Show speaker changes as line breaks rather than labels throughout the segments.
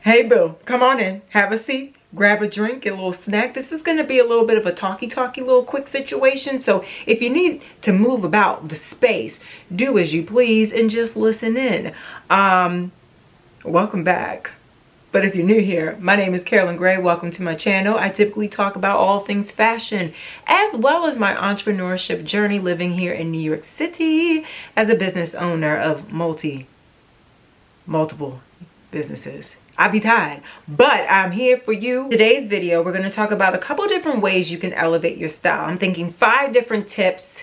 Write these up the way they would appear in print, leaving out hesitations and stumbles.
Hey boo, come on in, have a seat, grab a drink, get a little snack. This is going to be a little bit of a talky little quick situation. So if you need to move about the space, do as you please and just listen in. Welcome back. But if you're new here, my name is Carolyn Gray. Welcome to my channel. I typically talk about all things fashion, as well as my entrepreneurship journey living here in New York City as a business owner of multiple businesses. I'll be tired, but I'm here for you. Today's video, we're going to talk about a couple different ways you can elevate your style. I'm thinking 5 different tips,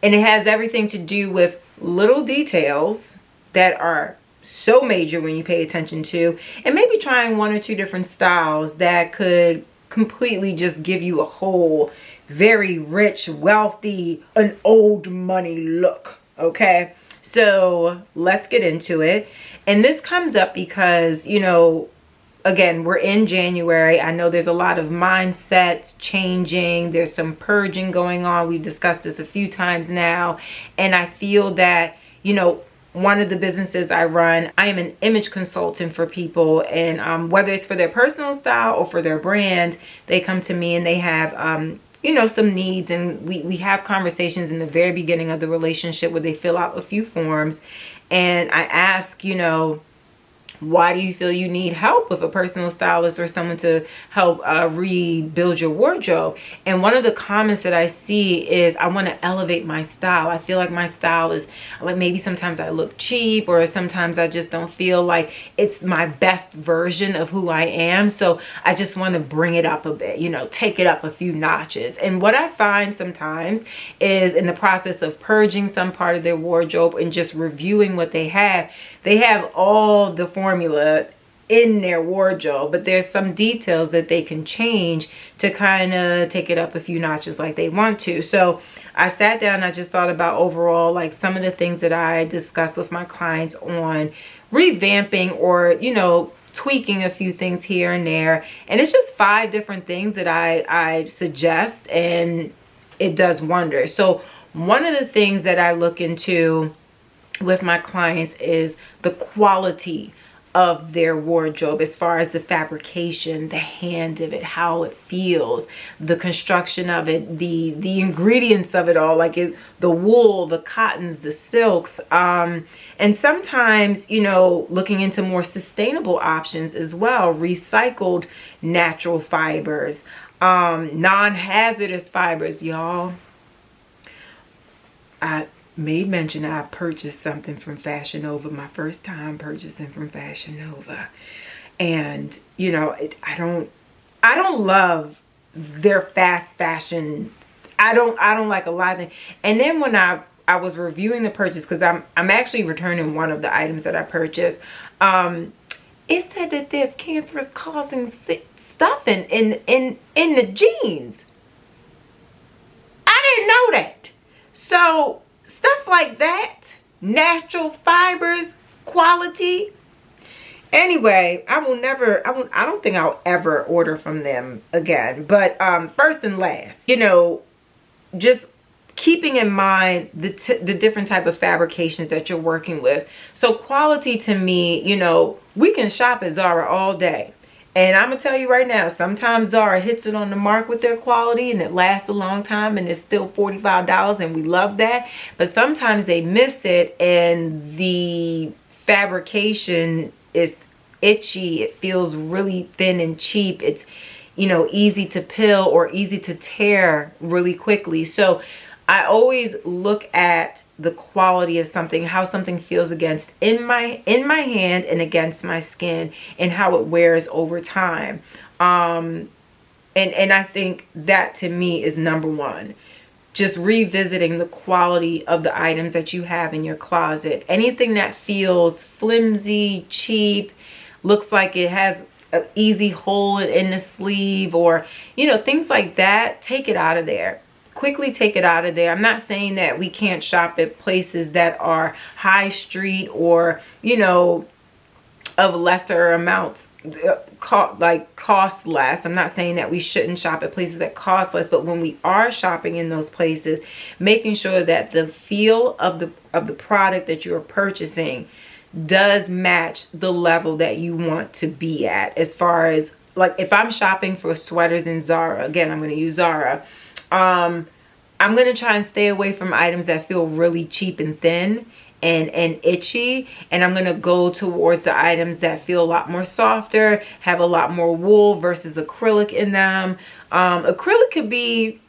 and it has everything to do with little details that are so major when you pay attention to, and maybe trying 1 or 2 different styles that could completely just give you a whole very rich, wealthy, an old money look. Okay, so let's get into it. And this comes up because, you know, again, we're in January. I know there's a lot of mindset changing. There's some purging going on. We've discussed this a few times now. And I feel that, you know, one of the businesses I run, I am an image consultant for people. And whether it's for their personal style or for their brand, they come to me and they have, you know, some needs. And we have conversations in the very beginning of the relationship where they fill out a few forms. And I ask, you know, why do you feel you need help with a personal stylist or someone to help rebuild your wardrobe? And one of the comments that I see is, I want to elevate my style. I feel like my style is like, maybe sometimes I look cheap, or sometimes I just don't feel like it's my best version of who I am. So I just want to bring it up a bit, you know, take it up a few notches. And what I find sometimes is, in the process of purging some part of their wardrobe and just reviewing what they have all the formula in their wardrobe, but there's some details that they can change to kind of take it up a few notches like they want to. So I sat down and I just thought about overall, like, some of the things that I discussed with my clients on revamping or, you know, tweaking a few things here and there. And it's just 5 different things that I suggest, and it does wonders. So one of the things that I look into with my clients is the quality of their wardrobe, as far as the fabrication, the hand of it, how it feels, the construction of it, the ingredients of it all, like the wool, the cottons, the silks, and sometimes, you know, looking into more sustainable options as well, recycled natural fibers, non-hazardous fibers. Y'all, I made mention I purchased something from Fashion Nova, my first time purchasing from Fashion Nova. And, you know, I don't love their fast fashion. I don't like a lot of things. And then when I was reviewing the purchase, because I'm actually returning one of the items that I purchased, it said that there's cancerous causing stuff in the jeans. I didn't know that. So stuff like that, natural fibers, quality. Anyway, I don't think I'll ever order from them again. But first and last, you know, just keeping in mind the different type of fabrications that you're working with. So quality, to me, you know, we can shop at Zara all day. And I'm going to tell you right now, sometimes Zara hits it on the mark with their quality and it lasts a long time and it's still $45, and we love that. But sometimes they miss it and the fabrication is itchy. It feels really thin and cheap. It's, you know, easy to pill or easy to tear really quickly. So I always look at the quality of something, how something feels against in my hand and against my skin, and how it wears over time. And I think that, to me, is number 1. Just revisiting the quality of the items that you have in your closet. Anything that feels flimsy, cheap, looks like it has an easy hole in the sleeve, or, you know, things like that, take it out of there. Quickly take it out of there. I'm not saying that we can't shop at places that are high street or, you know, of lesser amounts, cost less. I'm not saying that we shouldn't shop at places that cost less, but when we are shopping in those places, making sure that the feel of the product that you're purchasing does match the level that you want to be at. As far as, like, if I'm shopping for sweaters in Zara, again, I'm going to use Zara, I'm going to try and stay away from items that feel really cheap and thin and itchy, and I'm going to go towards the items that feel a lot more softer, have a lot more wool versus acrylic in them. Acrylic could be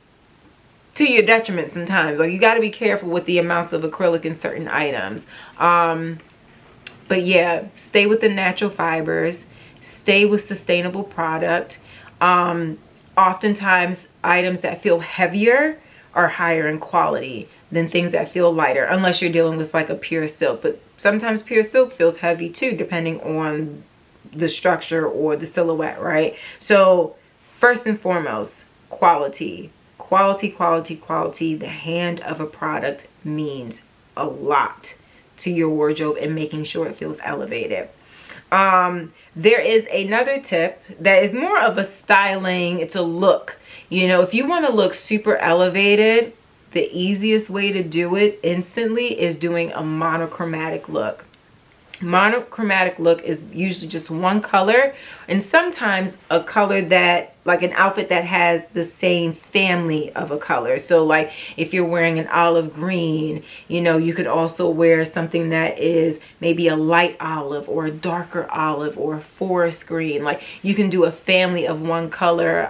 to your detriment sometimes. Like, you got to be careful with the amounts of acrylic in certain items. But yeah, stay with the natural fibers, stay with sustainable product. Oftentimes items that feel heavier are higher in quality than things that feel lighter, unless you're dealing with like a pure silk. But sometimes pure silk feels heavy too, depending on the structure or the silhouette, right? So first and foremost, quality. Quality, quality, quality. The hand of a product means a lot to your wardrobe and making sure it feels elevated. There is another tip that is more of a styling, it's a look. You know, if you want to look super elevated, the easiest way to do it instantly is doing a monochromatic look. Monochromatic look is usually just one color, and sometimes a color that, like an outfit that has the same family of a color. So like if you're wearing an olive green, you know, you could also wear something that is maybe a light olive or a darker olive or a forest green. Like, you can do a family of one color,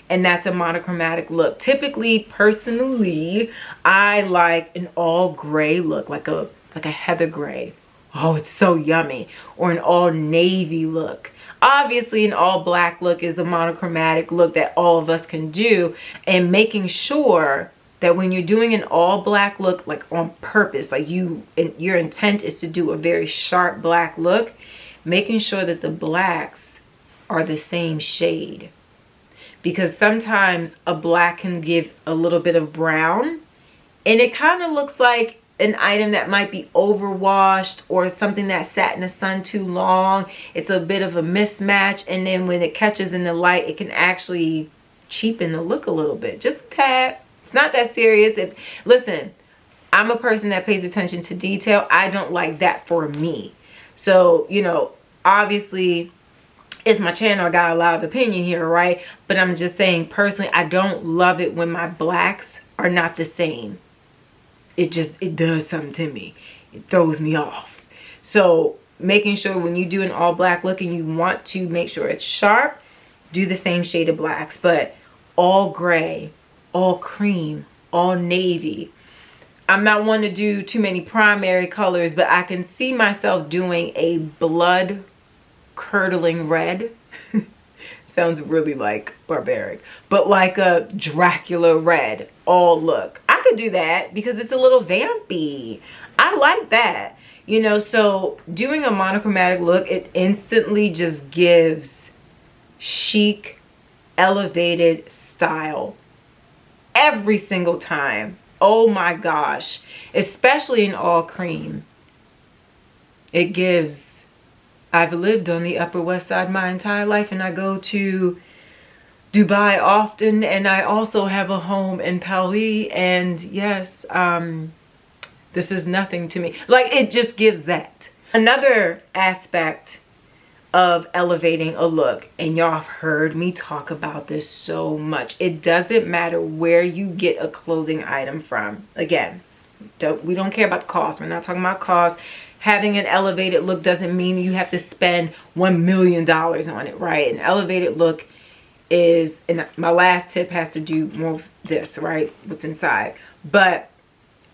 and that's a monochromatic look. Typically, personally, I like an all gray look, like a heather gray. Oh, it's so yummy. Or an all navy look. Obviously, an all black look is a monochromatic look that all of us can do. And making sure that when you're doing an all black look, like on purpose, like your intent is to do a very sharp black look, making sure that the blacks are the same shade. Because sometimes a black can give a little bit of brown, and it kind of looks like an item that might be overwashed or something that sat in the sun too long. It's a bit of a mismatch, and then when it catches in the light, it can actually cheapen the look a little bit, just a tad. It's not that serious. Listen, I'm a person that pays attention to detail. I don't like that for me. So, you know, obviously it's my channel, I got a lot of opinion here, right? But I'm just saying, personally, I don't love it when my blacks are not the same. It does something to me. It throws me off. So making sure when you do an all black look and you want to make sure it's sharp, do the same shade of blacks. But all gray, all cream, all navy. I'm not one to do too many primary colors, but I can see myself doing a blood curdling red. Sounds really like barbaric, but like a Dracula red all look. I could do that because it's a little vampy. I like that, you know. So doing a monochromatic look, it instantly just gives chic, elevated style every single time. Oh my gosh, especially in all cream. It gives. I've lived on the Upper West Side my entire life, and I go to Dubai often, and I also have a home in Paris, and yes, this is nothing to me. Like, it just gives that. Another aspect of elevating a look, and y'all have heard me talk about this so much, it doesn't matter where you get a clothing item from. Again, we don't care about the cost. We're not talking about cost. Having an elevated look doesn't mean you have to spend $1 million on it, right? An elevated look is, and my last tip has to do more with this, right? What's inside. But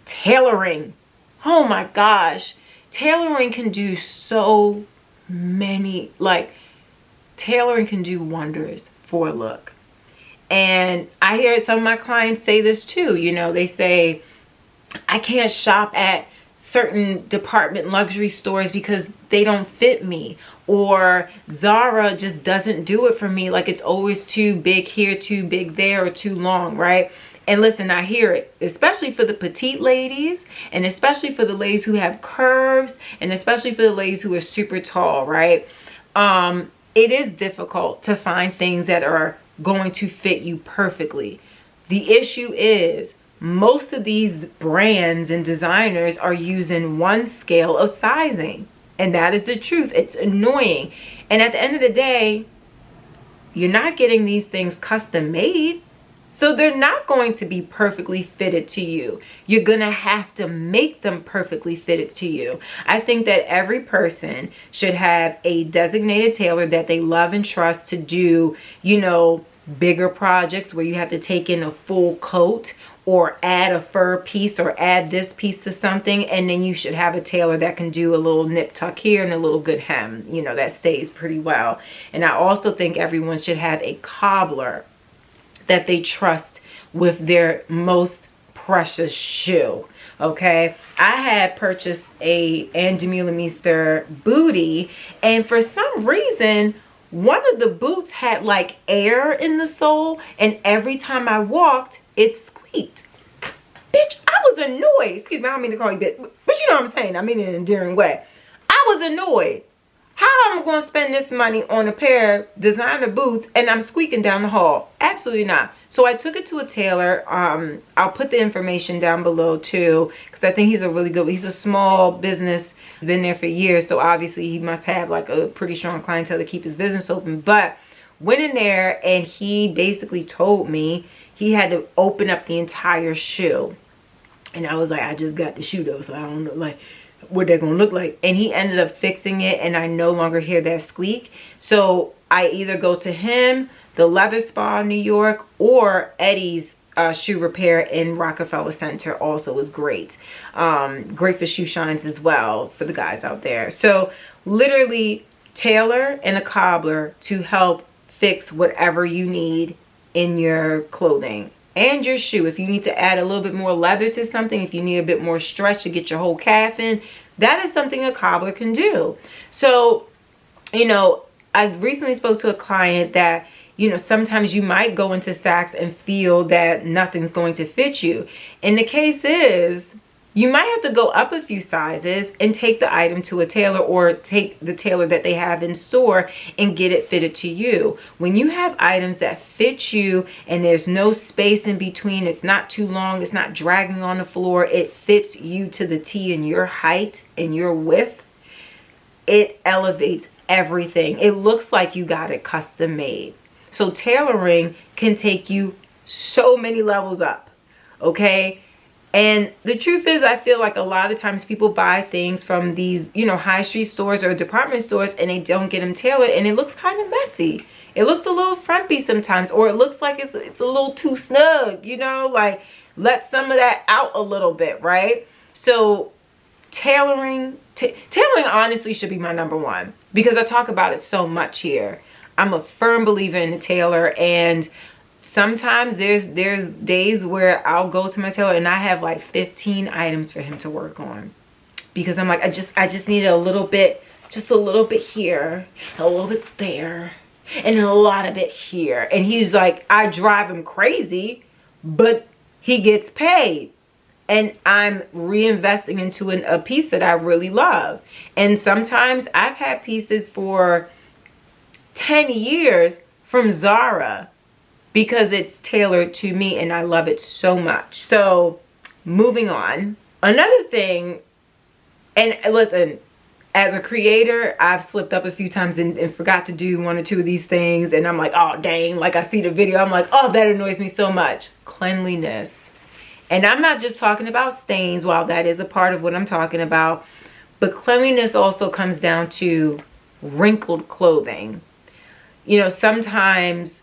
tailoring, oh my gosh, tailoring can do so many, like, tailoring can do wonders for a look. And I hear some of my clients say this too. You know, they say, I can't shop at certain department luxury stores because they don't fit me, or Zara just doesn't do it for me. Like, it's always too big here, too big there, or too long, right? And listen, I hear it, especially for the petite ladies, and especially for the ladies who have curves, and especially for the ladies who are super tall, right? It is difficult to find things that are going to fit you perfectly. The issue is, most of these brands and designers are using one scale of sizing. And that is the truth. It's annoying. And at the end of the day, you're not getting these things custom made. So they're not going to be perfectly fitted to you. You're going to have to make them perfectly fitted to you. I think that every person should have a designated tailor that they love and trust to do, you know, bigger projects where you have to take in a full coat or add a fur piece or add this piece to something. And then you should have a tailor that can do a little nip tuck here and a little good hem, you know, that stays pretty well. And I also think everyone should have a cobbler that they trust with their most precious shoe. Okay, I had purchased a Andemühle bootie, and for some reason one of the boots had like air in the sole, and every time I walked it squeaked. Bitch, I was annoyed. Excuse me, I don't mean to call you bitch, but you know what I'm saying. I mean it in an endearing way. I was annoyed. How am I going to spend this money on a pair of designer boots and I'm squeaking down the hall? Absolutely not. So I took it to a tailor. I'll put the information down below too, because I think he's a really good, he's a small business, he's been there for years. So obviously he must have like a pretty strong clientele to keep his business open. But went in there and he basically told me he had to open up the entire shoe. And I was like, I just got the shoe though, so I don't know, like, what they're gonna look like. And he ended up fixing it, and I no longer hear that squeak. So I either go to him, the Leather Spa in New York, or Eddie's shoe repair in Rockefeller Center also is great. Great for shoe shines as well for the guys out there. So literally tailor and a cobbler to help fix whatever you need in your clothing and your shoe. If you need to add a little bit more leather to something, if you need a bit more stretch to get your whole calf in, that is something a cobbler can do. So, you know, I recently spoke to a client that, you know, sometimes you might go into Saks and feel that nothing's going to fit you. And the case is, you might have to go up a few sizes and take the item to a tailor, or take the tailor that they have in store and get it fitted to you. When you have items that fit you and there's no space in between, it's not too long, it's not dragging on the floor, it fits you to the T in your height and your width, it elevates everything. It looks like you got it custom made. So tailoring can take you so many levels up, okay? And the truth is, I feel like a lot of times people buy things from these, you know, high street stores or department stores, and they don't get them tailored, and it looks kind of messy. It looks a little frumpy sometimes, or it looks like it's a little too snug, you know, like let some of that out a little bit, right? So tailoring honestly should be my number one, because I talk about it so much here. I'm a firm believer in the tailor, and sometimes there's days where I'll go to my tailor and I have like 15 items for him to work on, because I'm like, I just need a little bit, just a little bit here, a little bit there, and a lot of it here. And he's like, I drive him crazy, but he gets paid. And I'm reinvesting into a piece that I really love. And sometimes I've had pieces for 10 years from Zara, because it's tailored to me and I love it so much. So moving on. Another thing, and listen, as a creator, I've slipped up a few times and forgot to do one or two of these things. And I'm like, oh, dang, like I see the video, I'm like, oh, that annoys me so much. Cleanliness. And I'm not just talking about stains, while that is a part of what I'm talking about, but cleanliness also comes down to wrinkled clothing. You know, sometimes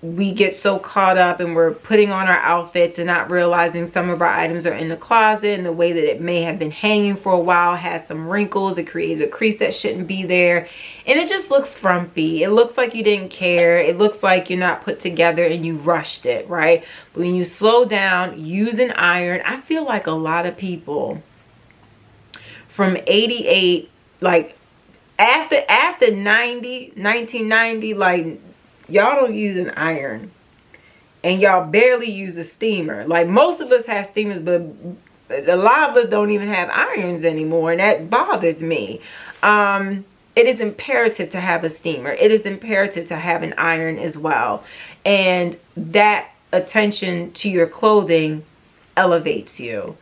we get so caught up and we're putting on our outfits and not realizing some of our items are in the closet, and the way that it may have been hanging for a while has some wrinkles. It created a crease that shouldn't be there, and it just looks frumpy. It looks like you didn't care. It looks like you're not put together and you rushed it, right? But when you slow down, use an iron. I feel like a lot of people from 88, like after 1990, like, y'all don't use an iron, and y'all barely use a steamer. Like, most of us have steamers, but a lot of us don't even have irons anymore, and that bothers me. It is imperative to have a steamer. It is imperative to have an iron as well. And that attention to your clothing elevates you,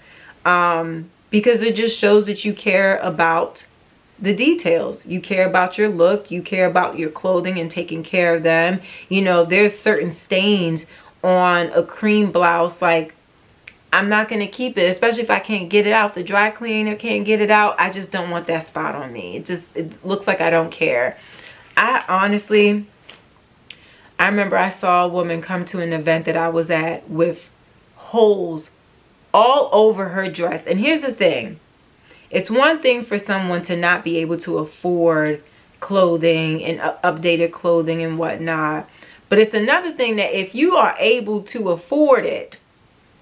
because it just shows that you care about the details. You care about your look, you care about your clothing and taking care of them. You know, there's certain stains on a cream blouse, like I'm not going to keep it, especially if I can't get it out. The dry cleaner can't get it out. I just don't want that spot on me. It looks like I don't care. I honestly, I remember I saw a woman come to an event that I was at with holes all over her dress. And here's the thing. It's one thing for someone to not be able to afford clothing and updated clothing and whatnot. But it's another thing that if you are able to afford it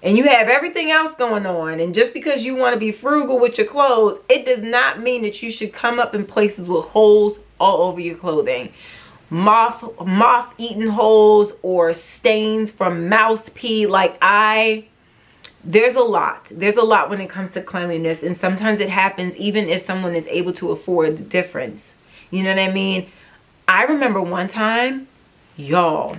and you have everything else going on, and just because you want to be frugal with your clothes, it does not mean that you should come up in places with holes all over your clothing. Moth-eaten holes or stains from mouse pee. Like there's a lot when it comes to cleanliness, and sometimes it happens even if someone is able to afford the difference. You know what I mean? I remember one time, y'all,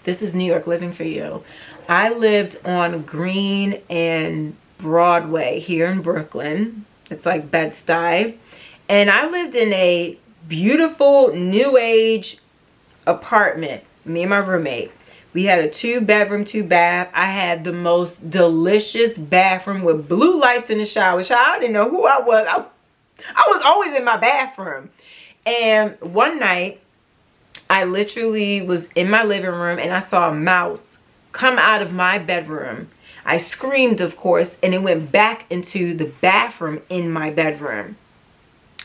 this is New York living for you. I lived on Green and Broadway here in Brooklyn. It's like Bed-Stuy. And I lived in a beautiful new age apartment, me and my roommate. We had a 2-bedroom, 2-bath. I had the most delicious bathroom with blue lights in the shower. I didn't know who I was. I was always in my bathroom. And one night, I literally was in my living room and I saw a mouse come out of my bedroom. I screamed, of course, and it went back into the bathroom in my bedroom.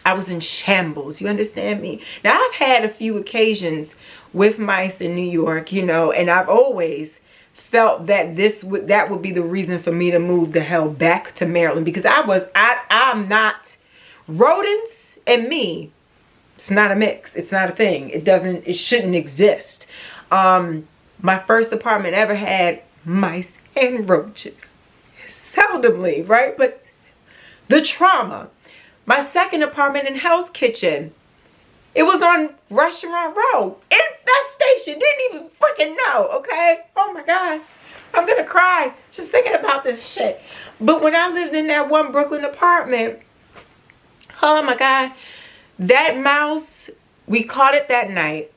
I was in shambles. You understand me? Now, I've had a few occasions with mice in New York, you know, and I've always felt that that would be the reason for me to move the hell back to Maryland, because I'm not, rodents and me, it's not a mix. It's not a thing. It shouldn't exist. My first apartment ever had mice and roaches. Seldomly, right? But the trauma. My second apartment in Hell's Kitchen, it was on Restaurant Row. Infestation. Didn't even freaking know, okay? Oh my God. I'm gonna cry just thinking about this shit. But when I lived in that one Brooklyn apartment, oh my God, that mouse, we caught it that night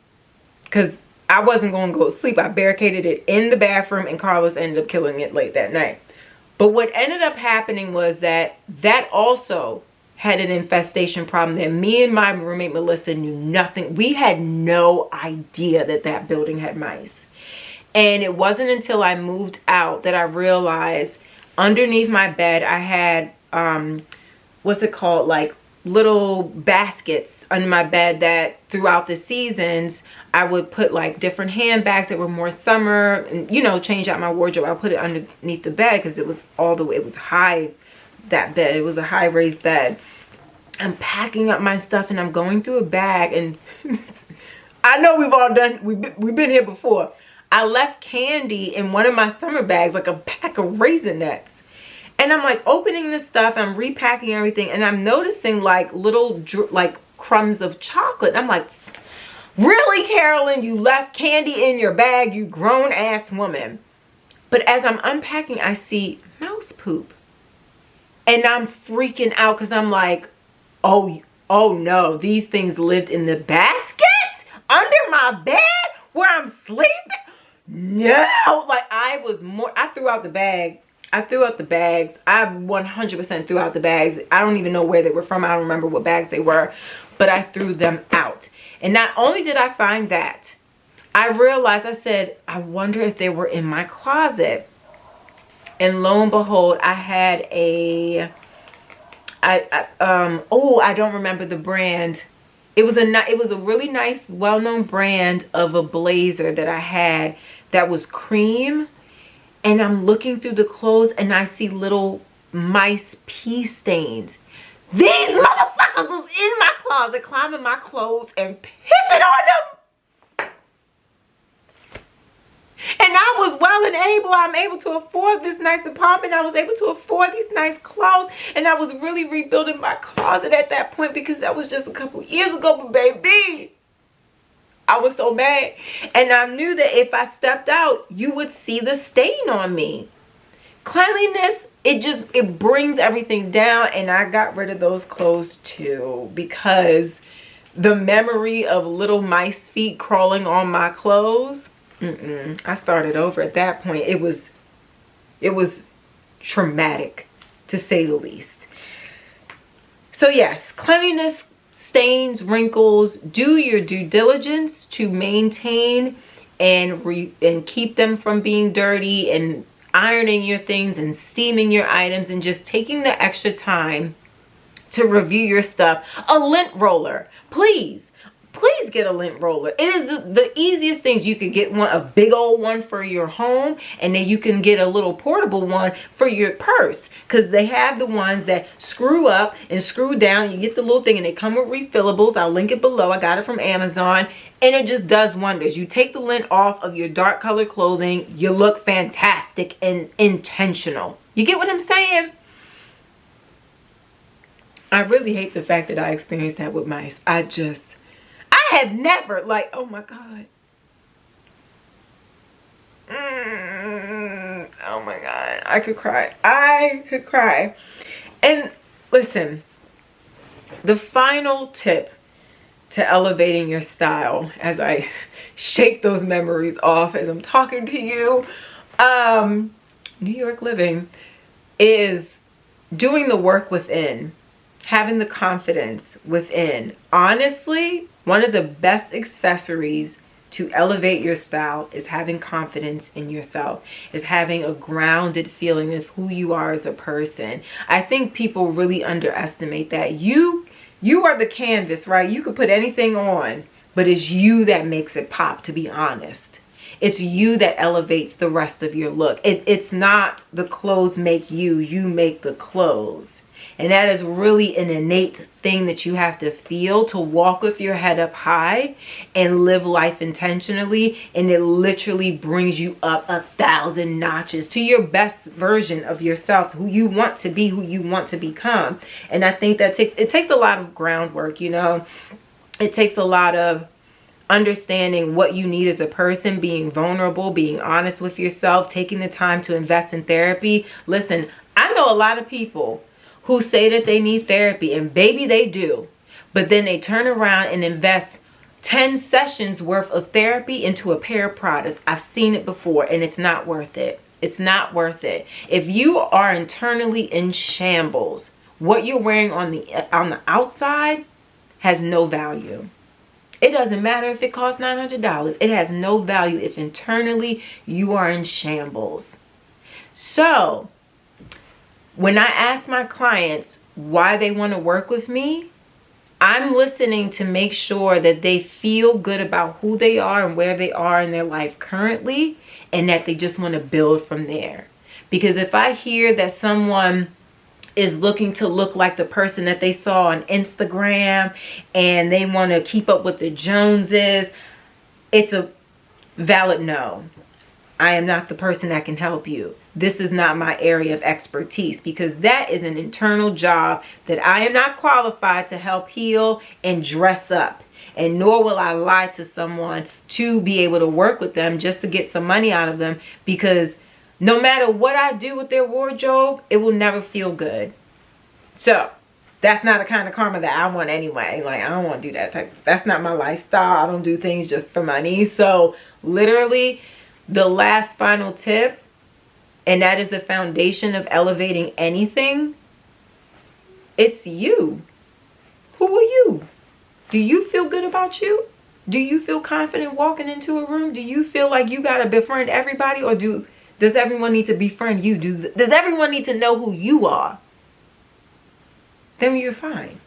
because I wasn't going to go to sleep. I barricaded it in the bathroom and Carlos ended up killing it late that night. But what ended up happening was that also had an infestation problem that me and my roommate Melissa knew nothing. We had no idea that building had mice. And it wasn't until I moved out that I realized underneath my bed I had, what's it called, like little baskets under my bed that throughout the seasons I would put like different handbags that were more summer and, you know, change out my wardrobe. I put it underneath the bed because it was it was high, that bed. It was a high raised bed. I'm packing up my stuff and I'm going through a bag and I know we've been here before. I left candy in one of my summer bags, like a pack of Raisinets. And I'm like opening this stuff, I'm repacking everything, and I'm noticing like little like crumbs of chocolate. And I'm like, really, Carolyn, you left candy in your bag, you grown ass woman. But as I'm unpacking, I see mouse poop. And I'm freaking out because I'm like, oh no, these things lived in the basket under my bed where I'm sleeping? No, like I threw out the bag. I threw out the bags. I 100% threw out the bags. I don't even know where they were from. I don't remember what bags they were, but I threw them out. And not only did I find that, I realized, I said, I wonder if they were in my closet. And lo and behold, I had I don't remember the brand. It was a really nice, well-known brand of a blazer that I had that was cream. And I'm looking through the clothes and I see little mice pee stains. These motherfuckers was in my closet, climbing my clothes and pissing on them. And I was well and able. I'm able to afford this nice apartment. I was able to afford these nice clothes. And I was really rebuilding my closet at that point because that was just a couple years ago. But baby, I was so mad. And I knew that if I stepped out, you would see the stain on me. Cleanliness, it brings everything down. And I got rid of those clothes too, because the memory of little mice feet crawling on my clothes, I started over at that point. It was traumatic, to say the least. So yes, cleanliness, stains, wrinkles, do your due diligence to maintain and keep them from being dirty, and ironing your things and steaming your items, and just taking the extra time to review your stuff. A lint roller, please get a lint roller. It is the easiest things. You could get a big old one for your home, and then you can get a little portable one for your purse, because they have the ones that screw up and screw down. You get the little thing, and they come with refillables. I'll link it below. I got it from Amazon, and it just does wonders. You take the lint off of your dark colored clothing, you look fantastic and intentional. You get what I'm saying? I really hate the fact that I experienced that with mice. I have never, like, oh my God. Oh my God. I could cry. And listen, the final tip to elevating your style, as I shake those memories off as I'm talking to you, New York living, is doing the work within. Having the confidence within. Honestly, one of the best accessories to elevate your style is having confidence in yourself, is having a grounded feeling of who you are as a person. I think people really underestimate that. You are the canvas, right? You could put anything on, but it's you that makes it pop, to be honest. It's you that elevates the rest of your look. It's not the clothes make you, you make the clothes. And that is really an innate thing that you have to feel, to walk with your head up high and live life intentionally. And it literally brings you up 1,000 notches to your best version of yourself, who you want to be, who you want to become. And I think that it takes a lot of groundwork, you know. It takes a lot of understanding what you need as a person, being vulnerable, being honest with yourself, taking the time to invest in therapy. Listen, I know a lot of people who say that they need therapy, and baby, they do. But then they turn around and invest 10 sessions worth of therapy into a pair of products. I've seen it before, and it's not worth it. It's not worth it. If you are internally in shambles, what you're wearing on the outside has no value. It doesn't matter if it costs $900. It has no value if internally you are in shambles. So when I ask my clients why they want to work with me, I'm listening to make sure that they feel good about who they are and where they are in their life currently, and that they just want to build from there. Because if I hear that someone is looking to look like the person that they saw on Instagram and they want to keep up with the Joneses, it's a valid no. I am not the person that can help you. This is not my area of expertise, because that is an internal job that I am not qualified to help heal and dress up. And nor will I lie to someone to be able to work with them just to get some money out of them, because no matter what I do with their wardrobe, it will never feel good. So that's not the kind of karma that I want anyway. Like, I don't want to do that type. That's not my lifestyle. I don't do things just for money. So literally, the last final tip, and that is the foundation of elevating anything, it's you. Who are you? Do you feel good about you? Do you feel confident walking into a room? Do you feel like you got to befriend everybody? Or does everyone need to befriend you? Does everyone need to know who you are? Then you're fine.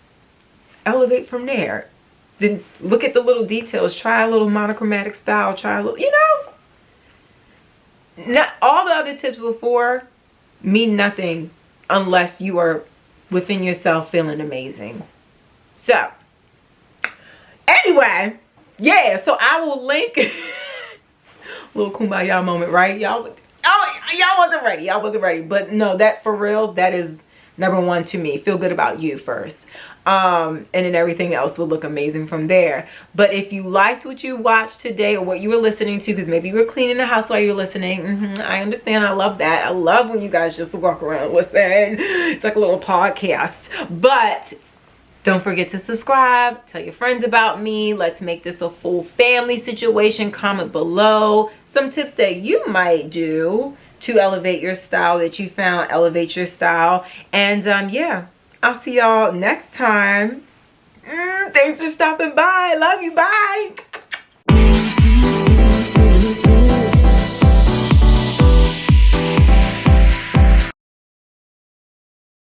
Elevate from there. Then look at the little details. Try a little monochromatic style. Try a little, you know. Not all the other tips before mean nothing unless you are within yourself feeling amazing. So anyway, yeah, so I will link little kumbaya moment, right? Y'all wasn't ready. Y'all wasn't ready. But no, that for real, that is number one to me. Feel good about you first. and then everything else will look amazing from there. But if you liked what you watched today or what you were listening to, because maybe you were cleaning the house while you were listening, I understand. I love that. I love when you guys just walk around and listen. It's like a little podcast. But don't forget to subscribe, tell your friends about me. Let's make this a full family situation. Comment below some tips that you might do to elevate your style, that you found elevate your style. And yeah, I'll see y'all next time. Thanks for stopping by. Love you. Bye.